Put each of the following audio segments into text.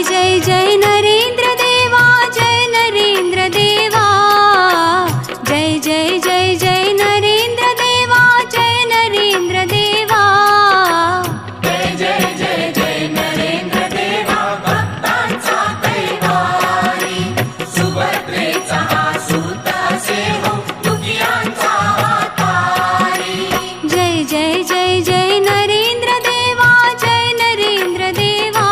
जय जय नरेंद्र देवा, जय नरेंद्र देवा। जय जय जय जय नरेंद्र देवा, जय नरेंद्र देवा। जय जय जय जय नरेंद्र देवा, भक्तांचा कैवारी, सुभद्रेचा हा सूत असे हो दुखियांचा वातारी। जय जय जय जय नरेंद्र देवा, जय नरेंद्र देवा।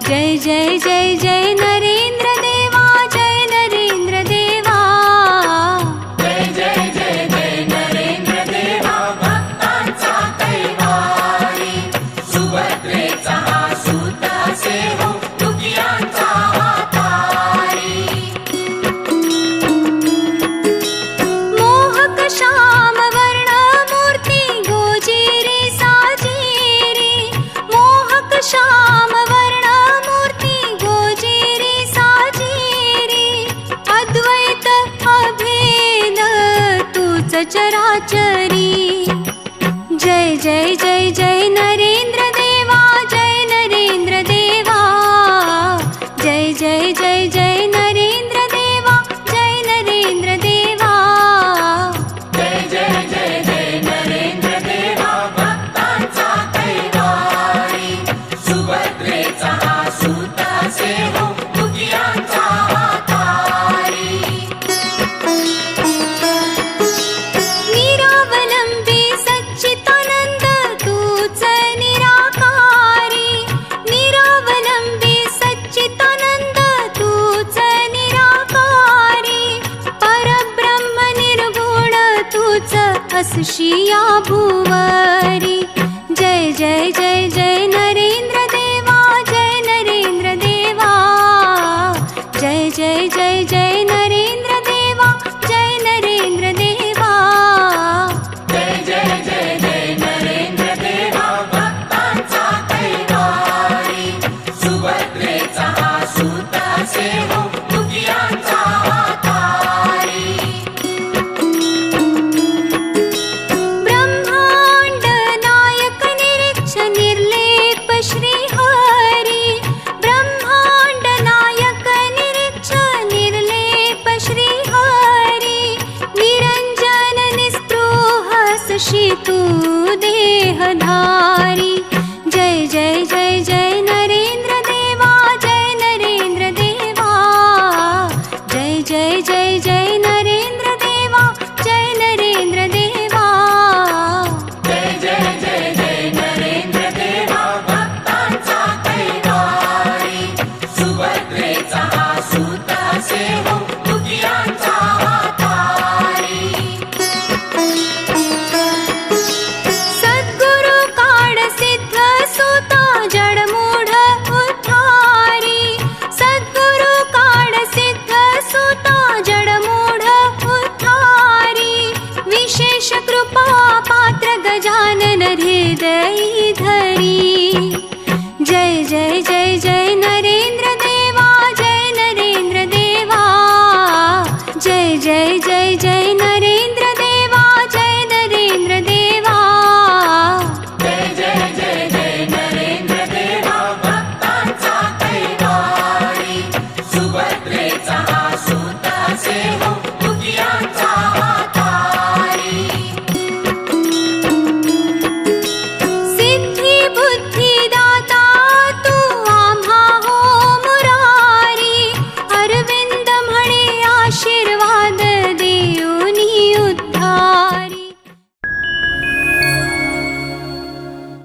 जय जय जय जय नरेंद्र देवा, जय नरेंद्र देवा। जय जय जय जय नरेंद्र देवा, भक्तांचा कैवारी, सुभद्रेचा हा सूत असे हो दुखियांचा वातारी। मोहक श्याम वर्ण मूर्ती गोजिरी साजिरी। मोहक श्याम वर्ण मूर्ती गोजिरी साजिरी। अद्वैत अभेद तूच चराचरी। जय जय जय जय नरेंद्र देवा, जय नरेंद्र देवा। जय जय जय जय नरेंद्र देवा, जय नरेंद्र देवा। जय जय जय जय नरेंद्र देवा, भक्तांचा कैवारी, सुभद्रेचा हा सूत असे हो दुखियांचा वातारी। निरावलंबी सच्चिदानंद तूच निराकारी। निरावलंबी सच्चिदानंद तूच निराकारी। परब्रह्म निर्गुण तूच असशी या भुवरी।